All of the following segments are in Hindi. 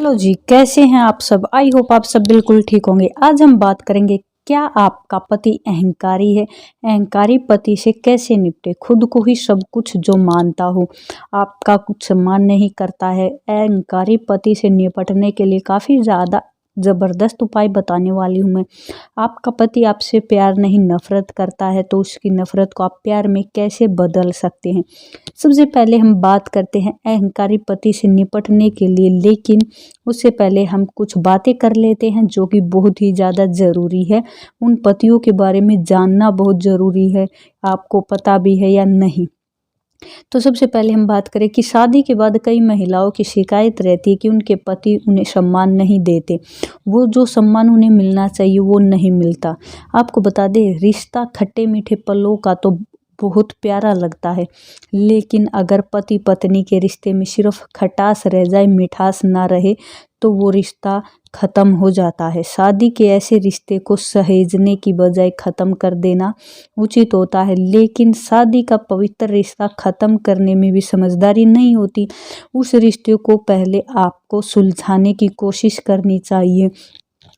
हेलो जी, कैसे हैं आप सब? आई होप आप सब बिल्कुल ठीक होंगे। आज हम बात करेंगे, क्या आपका पति अहंकारी है? अहंकारी पति से कैसे निपटे? खुद को ही सब कुछ जो मानता हो, आपका कुछ सम्मान नहीं करता है। अहंकारी पति से निपटने के लिए काफ़ी ज़्यादा ज़बरदस्त उपाय बताने वाली हूँ मैं। आपका पति आपसे प्यार नहीं नफ़रत करता है, तो उसकी नफ़रत को आप प्यार में कैसे बदल सकते हैं? सबसे पहले हम बात करते हैं अहंकारी पति से निपटने के लिए, लेकिन उससे पहले हम कुछ बातें कर लेते हैं जो कि बहुत ही ज़्यादा ज़रूरी है। उन पतियों के बारे में जानना बहुत ज़रूरी है, आपको पता भी है या नहीं। तो सबसे पहले हम बात करें कि शादी के बाद कई महिलाओं की शिकायत रहती है कि उनके पति उन्हें सम्मान नहीं देते। वो जो सम्मान उन्हें मिलना चाहिए वो नहीं मिलता। आपको बता दें, रिश्ता खट्टे मीठे पलों का तो बहुत प्यारा लगता है, लेकिन अगर पति पत्नी के रिश्ते में सिर्फ खटास रह जाए, मिठास ना रहे, तो वो रिश्ता ख़त्म हो जाता है। शादी के ऐसे रिश्ते को सहेजने की बजाय ख़त्म कर देना उचित होता है, लेकिन शादी का पवित्र रिश्ता ख़त्म करने में भी समझदारी नहीं होती। उस रिश्ते को पहले आपको सुलझाने की कोशिश करनी चाहिए।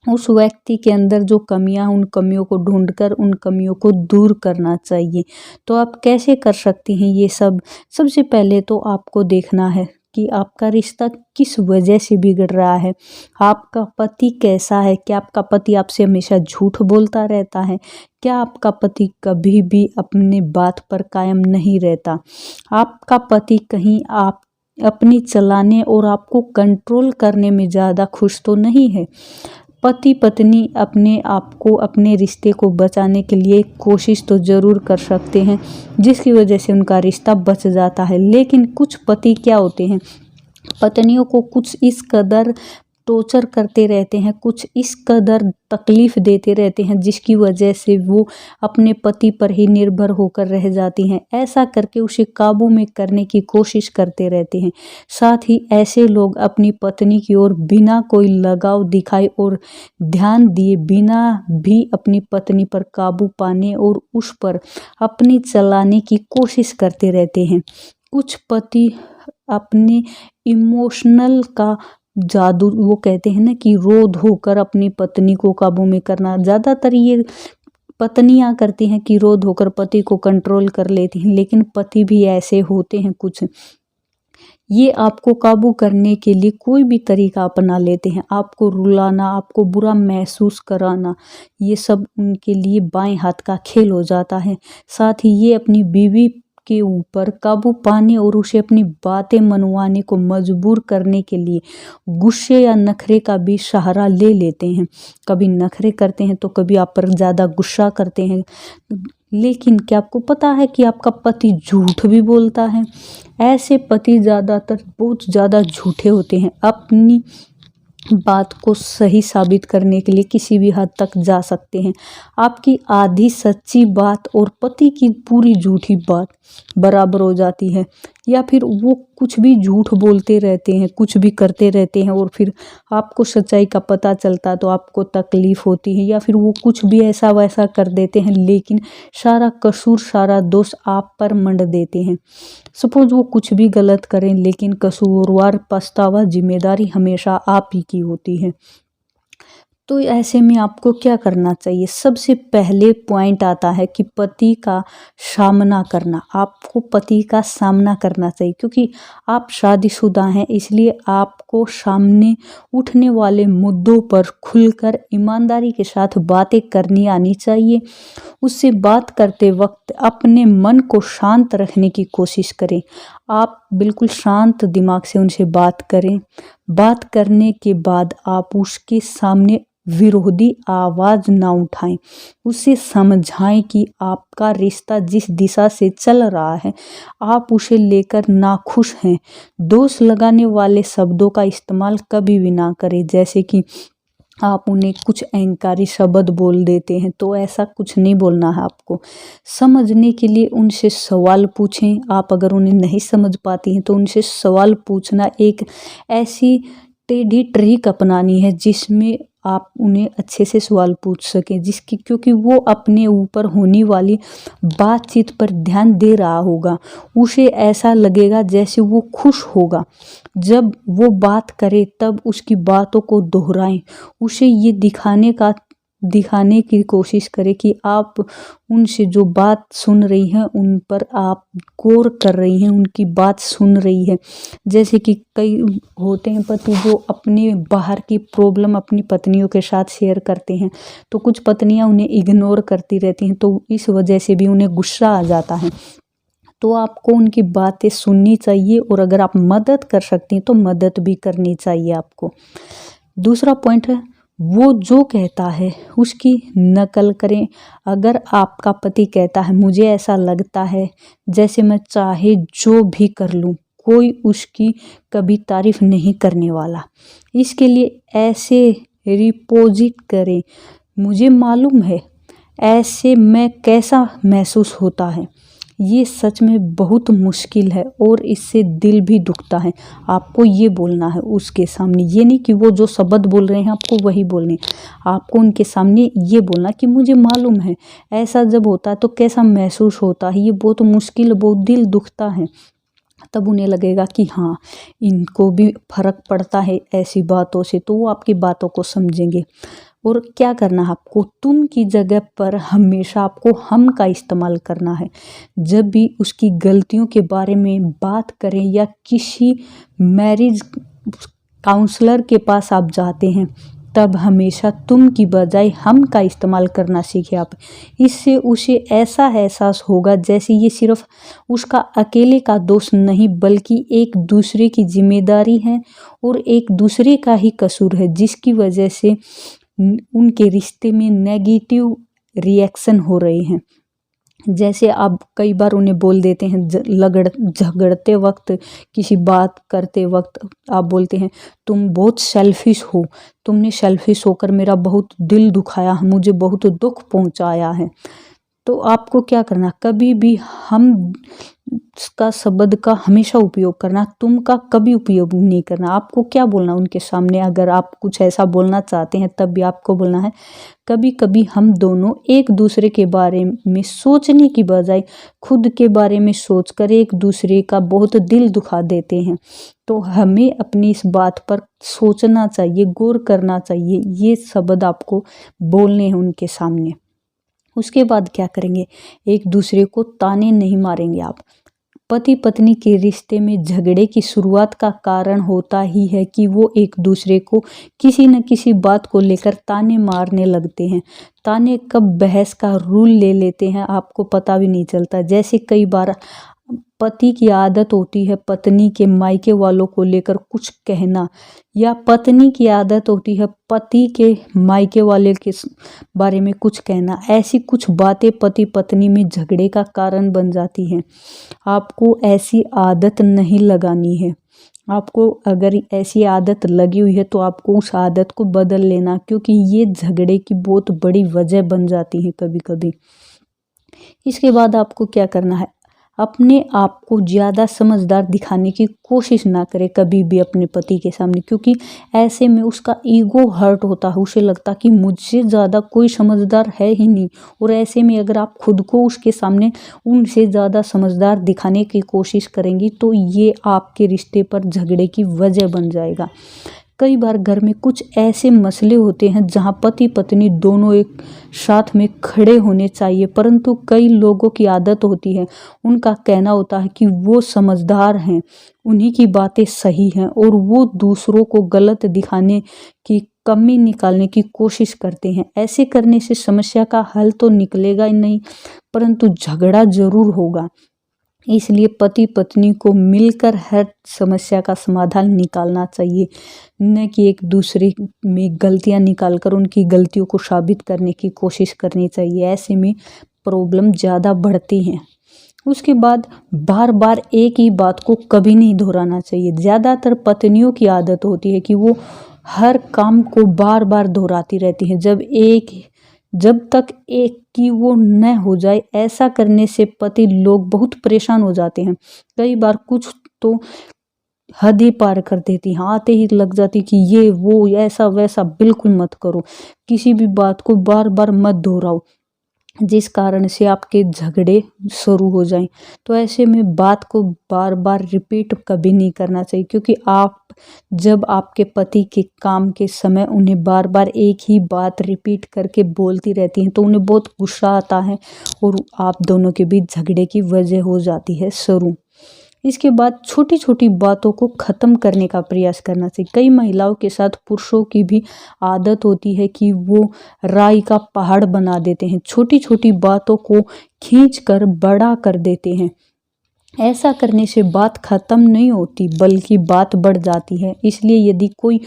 उस व्यक्ति के अंदर जो कमियां, उन कमियों को ढूंढकर उन कमियों को दूर करना चाहिए। तो आप कैसे कर सकती हैं ये सब? सबसे पहले तो आपको देखना है कि आपका रिश्ता किस वजह से बिगड़ रहा है। आपका पति कैसा है? क्या आपका पति आपसे हमेशा झूठ बोलता रहता है? क्या आपका पति कभी भी अपने बात पर कायम नहीं रहता? आपका पति कहीं आप अपनी चलाने और आपको कंट्रोल करने में ज़्यादा खुश तो नहीं है? पति पत्नी अपने आप को, अपने रिश्ते को बचाने के लिए कोशिश तो ज़रूर कर सकते हैं, जिसकी वजह से उनका रिश्ता बच जाता है। लेकिन कुछ पति क्या होते हैं, पत्नियों को कुछ इस कदर टॉर्चर करते रहते हैं, कुछ इस कदर तकलीफ़ देते रहते हैं, जिसकी वजह से वो अपने पति पर ही निर्भर होकर रह जाती हैं। ऐसा करके उसे काबू में करने की कोशिश करते रहते हैं। साथ ही ऐसे लोग अपनी पत्नी की ओर बिना कोई लगाव दिखाए और ध्यान दिए बिना भी अपनी पत्नी पर काबू पाने और उस पर अपनी चलाने की कोशिश करते रहते हैं। कुछ पति अपने इमोशनल का जादू, वो कहते हैं ना कि रोध होकर अपनी पत्नी को काबू में करना, ज़्यादातर ये पत्नियां करती हैं कि रोध होकर पति को कंट्रोल कर लेती हैं, लेकिन पति भी ऐसे होते हैं कुछ। ये आपको काबू करने के लिए कोई भी तरीका अपना लेते हैं, आपको रुलाना, आपको बुरा महसूस कराना, ये सब उनके लिए बाएं हाथ का खेल हो जाता है। साथ ही ये अपनी बीवी के ऊपर काबू पाने और उसे अपनी बातें मनवाने को मजबूर करने के लिए गुस्से या नखरे का भी सहारा ले लेते हैं। कभी नखरे करते हैं तो कभी आप पर ज़्यादा गुस्सा करते हैं। लेकिन क्या आपको पता है कि आपका पति झूठ भी बोलता है? ऐसे पति ज़्यादातर बहुत ज़्यादा झूठे होते हैं, अपनी बात को सही साबित करने के लिए किसी भी हद तक जा सकते हैं। आपकी आधी सच्ची बात और पति की पूरी झूठी बात बराबर हो जाती है, या फिर वो कुछ भी झूठ बोलते रहते हैं, कुछ भी करते रहते हैं और फिर आपको सच्चाई का पता चलता तो आपको तकलीफ़ होती है, या फिर वो कुछ भी ऐसा वैसा कर देते हैं, लेकिन सारा कसूर, सारा दोष आप पर मंड देते हैं। सपोज वो कुछ भी गलत करें, लेकिन कसूरवार, पछतावा, जिम्मेदारी हमेशा आप ही की होती है। तो ऐसे में आपको क्या करना चाहिए? सबसे पहले पॉइंट आता है कि पति का सामना करना। आपको पति का सामना करना चाहिए, क्योंकि आप शादीशुदा हैं, इसलिए आपको सामने उठने वाले मुद्दों पर खुलकर ईमानदारी के साथ बातें करनी आनी चाहिए। उससे बात करते वक्त अपने मन को शांत रखने की कोशिश करें। आप बिल्कुल शांत दिमाग से उनसे बात करें। बात करने के बाद आप उसके सामने विरोधी आवाज़ ना उठाएं। उसे समझाएं कि आपका रिश्ता जिस दिशा से चल रहा है, आप उसे लेकर नाखुश हैं। दोष लगाने वाले शब्दों का इस्तेमाल कभी भी ना करें, जैसे कि आप उन्हें कुछ अहंकारी शब्द बोल देते हैं, तो ऐसा कुछ नहीं बोलना है आपको। समझने के लिए उनसे सवाल पूछें। आप अगर उन्हें नहीं समझ पाती हैं तो उनसे सवाल पूछना एक ऐसी टेढ़ी ट्रिक अपनानी है जिसमें आप उन्हें अच्छे से सवाल पूछ सकें, जिसकी क्योंकि वो अपने ऊपर होने वाली बातचीत पर ध्यान दे रहा होगा। उसे ऐसा लगेगा जैसे वो खुश होगा। जब वो बात करे तब उसकी बातों को दोहराएं। उसे ये दिखाने की कोशिश करें कि आप उनसे जो बात सुन रही हैं उन पर आप गौर कर रही हैं, उनकी बात सुन रही है। जैसे कि कई होते हैं पति जो अपने बाहर की प्रॉब्लम अपनी पत्नियों के साथ शेयर करते हैं, तो कुछ पत्नियां उन्हें इग्नोर करती रहती हैं, तो इस वजह से भी उन्हें गुस्सा आ जाता है। तो आपको उनकी बातें सुननी चाहिए और अगर आप मदद कर सकती हैं तो मदद भी करनी चाहिए आपको। दूसरा पॉइंट है, वो जो कहता है उसकी नकल करें। अगर आपका पति कहता है मुझे ऐसा लगता है जैसे मैं चाहे जो भी कर लूँ, कोई उसकी कभी तारीफ नहीं करने वाला। इसके लिए ऐसे रिपोजिट करें, मुझे मालूम है ऐसे में कैसा महसूस होता है। ये सच में बहुत मुश्किल है और इससे दिल भी दुखता है। आपको ये बोलना है उसके सामने, ये नहीं कि वो जो शब्द बोल रहे हैं आपको वही बोलने। आपको उनके सामने ये बोलना कि मुझे मालूम है ऐसा जब होता है तो कैसा महसूस होता है, ये बहुत मुश्किल, बहुत दिल दुखता है। तब उन्हें लगेगा कि हाँ, इनको भी फ़र्क पड़ता है ऐसी बातों से, तो वो आपकी बातों को समझेंगे। और क्या करना है आपको, तुम की जगह पर हमेशा आपको हम का इस्तेमाल करना है। जब भी उसकी गलतियों के बारे में बात करें या किसी मैरिज काउंसलर के पास आप जाते हैं, तब हमेशा तुम की बजाय हम का इस्तेमाल करना सीखें आप। इससे उसे ऐसा एहसास होगा जैसे ये सिर्फ उसका अकेले का दोष नहीं बल्कि एक दूसरे की जिम्मेदारी है और एक दूसरे का ही कसूर है, जिसकी वजह से उनके रिश्ते में नेगेटिव रिएक्शन हो रहे हैं। जैसे आप कई बार उन्हें बोल देते हैं झगड़ते वक्त, किसी बात करते वक्त आप बोलते हैं तुम बहुत सेल्फिश हो, तुमने सेल्फिश होकर मेरा बहुत दिल दुखाया, मुझे बहुत दुख पहुंचाया है। तो आपको क्या करना, कभी भी हम का शब्द का हमेशा उपयोग करना, तुम का कभी उपयोग नहीं करना। आपको क्या बोलना उनके सामने, अगर आप कुछ ऐसा बोलना चाहते हैं तब भी आपको बोलना है कभी कभी हम दोनों एक दूसरे के बारे में सोचने की बजाय खुद के बारे में सोचकर एक दूसरे का बहुत दिल दुखा देते हैं। तो हमें अपनी इस बात पर सोचना चाहिए, गौर करना चाहिए। ये शब्द आपको बोलने हैं उनके सामने। उसके बाद क्या करेंगे, एक दूसरे को ताने नहीं मारेंगे आप। पति पत्नी के रिश्ते में झगड़े की शुरुआत का कारण होता ही है कि वो एक दूसरे को किसी न किसी बात को लेकर ताने मारने लगते हैं। ताने कब बहस का रूल ले लेते हैं आपको पता भी नहीं चलता। जैसे कई बार पति की आदत होती है पत्नी के मायके वालों को लेकर कुछ कहना, या पत्नी की आदत होती है पति के मायके वाले के बारे में कुछ कहना। ऐसी कुछ बातें पति पत्नी में झगड़े का कारण बन जाती हैं। आपको ऐसी आदत नहीं लगानी है। आपको अगर ऐसी आदत लगी हुई है तो आपको उस आदत को बदल लेना, क्योंकि ये झगड़े की बहुत बड़ी वजह बन जाती है कभी कभी। इसके बाद आपको क्या करना है, अपने आप को ज़्यादा समझदार दिखाने की कोशिश ना करें कभी भी अपने पति के सामने, क्योंकि ऐसे में उसका ईगो हर्ट होता है। उसे लगता कि मुझसे ज़्यादा कोई समझदार है ही नहीं। और ऐसे में अगर आप खुद को उसके सामने उनसे ज़्यादा समझदार दिखाने की कोशिश करेंगी तो ये आपके रिश्ते पर झगड़े की वजह बन जाएगा। कई बार घर में कुछ ऐसे मसले होते हैं जहां पति पत्नी दोनों एक साथ में खड़े होने चाहिए, परंतु कई लोगों की आदत होती है, उनका कहना होता है कि वो समझदार हैं, उन्हीं की बातें सही हैं, और वो दूसरों को गलत दिखाने की कमी निकालने की कोशिश करते हैं। ऐसे करने से समस्या का हल तो निकलेगा ही नहीं, परंतु झगड़ा जरूर होगा। इसलिए पति पत्नी को मिलकर हर समस्या का समाधान निकालना चाहिए, न कि एक दूसरे में गलतियां निकालकर उनकी गलतियों को साबित करने की कोशिश करनी चाहिए। ऐसे में प्रॉब्लम ज़्यादा बढ़ती हैं। उसके बाद बार बार एक ही बात को कभी नहीं दोहराना चाहिए। ज़्यादातर पत्नियों की आदत होती है कि वो हर काम को बार बार दोहराती रहती हैं, जब तक एक की वो न हो जाए। ऐसा करने से पति लोग बहुत परेशान हो जाते हैं। कई बार कुछ तो हदें पार कर देती हैं, आते ही लग जाती कि ये वो ऐसा वैसा बिल्कुल मत करो, किसी भी बात को बार बार मत दोहराओ जिस कारण से आपके झगड़े शुरू हो जाएं। तो ऐसे में बात को बार बार रिपीट कभी नहीं करना चाहिए, क्योंकि आप जब आपके पति के काम के समय उन्हें बार बार एक ही बात रिपीट करके बोलती रहती हैं तो उन्हें बहुत गुस्सा आता है और आप दोनों के बीच झगड़े की वजह हो जाती है शुरू। इसके बाद छोटी छोटी बातों को ख़त्म करने का प्रयास करना चाहिए। कई महिलाओं के साथ पुरुषों की भी आदत होती है कि वो राई का पहाड़ बना देते हैं, छोटी छोटी बातों को खींच कर बड़ा कर देते हैं। ऐसा करने से बात ख़त्म नहीं होती बल्कि बात बढ़ जाती है। इसलिए यदि कोई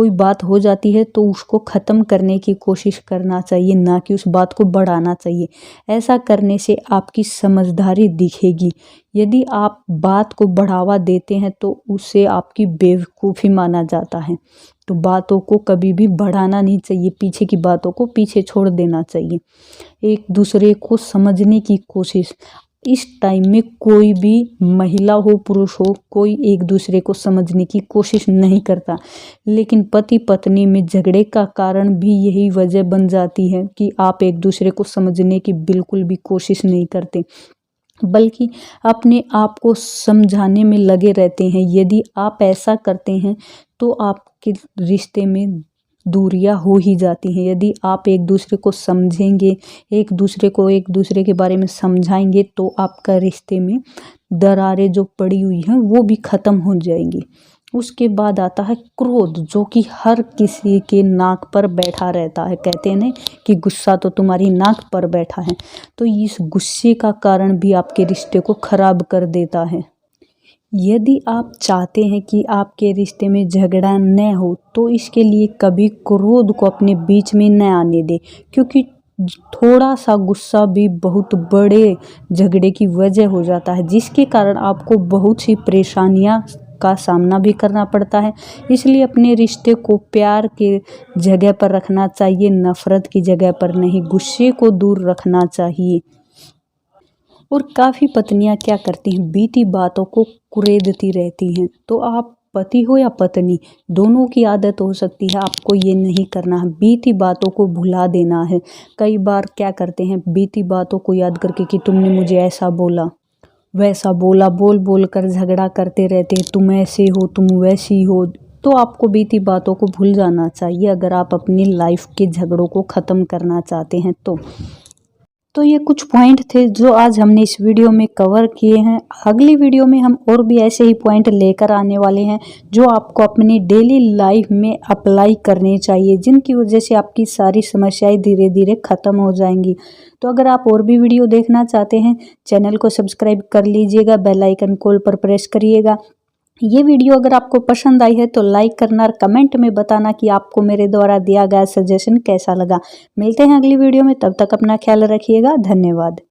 बात हो जाती है तो उसको ख़त्म करने की कोशिश करना चाहिए, ना कि उस बात को बढ़ाना चाहिए। ऐसा करने से आपकी समझदारी दिखेगी। यदि आप बात को बढ़ावा देते हैं तो उसे आपकी बेवकूफ़ी माना जाता है। तो बातों को कभी भी बढ़ाना नहीं चाहिए, पीछे की बातों को पीछे छोड़ देना चाहिए। एक दूसरे को समझने की कोशिश, इस टाइम में कोई भी महिला हो पुरुष हो, कोई एक दूसरे को समझने की कोशिश नहीं करता, लेकिन पति पत्नी में झगड़े का कारण भी यही वजह बन जाती है कि आप एक दूसरे को समझने की बिल्कुल भी कोशिश नहीं करते, बल्कि अपने आप को समझाने में लगे रहते हैं। यदि आप ऐसा करते हैं तो आपके रिश्ते में दूरियां हो ही जाती हैं। यदि आप एक दूसरे को समझेंगे, एक दूसरे के बारे में समझाएंगे तो आपका रिश्ते में दरारें जो पड़ी हुई हैं वो भी ख़त्म हो जाएंगी। उसके बाद आता है क्रोध, जो कि हर किसी के नाक पर बैठा रहता है। कहते हैं ना कि गुस्सा तो तुम्हारी नाक पर बैठा है, तो इस गुस्से का कारण भी आपके रिश्ते को खराब कर देता है। यदि आप चाहते हैं कि आपके रिश्ते में झगड़ा न हो तो इसके लिए कभी क्रोध को अपने बीच में न आने दें, क्योंकि थोड़ा सा गुस्सा भी बहुत बड़े झगड़े की वजह हो जाता है, जिसके कारण आपको बहुत सी परेशानियां का सामना भी करना पड़ता है। इसलिए अपने रिश्ते को प्यार के जगह पर रखना चाहिए, नफरत की जगह पर नहीं। गुस्से को दूर रखना चाहिए। और काफ़ी पत्नियां क्या करती हैं, बीती बातों को कुरेदती रहती हैं। तो आप पति हो या पत्नी, दोनों की आदत हो सकती है। आपको ये नहीं करना है, बीती बातों को भुला देना है। कई बार क्या करते हैं, बीती बातों को याद करके कि तुमने मुझे ऐसा बोला वैसा बोला, बोल बोल कर झगड़ा करते रहते हैं, तुम ऐसे हो तुम वैसी हो। तो आपको बीती बातों को भूल जाना चाहिए अगर आप अपनी लाइफ के झगड़ों को ख़त्म करना चाहते हैं तो ये कुछ पॉइंट थे जो आज हमने इस वीडियो में कवर किए हैं। अगली वीडियो में हम और भी ऐसे ही पॉइंट लेकर आने वाले हैं जो आपको अपनी डेली लाइफ में अप्लाई करने चाहिए, जिनकी वजह से आपकी सारी समस्याएं धीरे धीरे ख़त्म हो जाएंगी। तो अगर आप और भी वीडियो देखना चाहते हैं, चैनल को सब्सक्राइब कर लीजिएगा, बेल आइकन कॉल पर प्रेस करिएगा। ये वीडियो अगर आपको पसंद आई है तो लाइक करना और कमेंट में बताना कि आपको मेरे द्वारा दिया गया सजेशन कैसा लगा। मिलते हैं अगली वीडियो में, तब तक अपना ख्याल रखिएगा। धन्यवाद।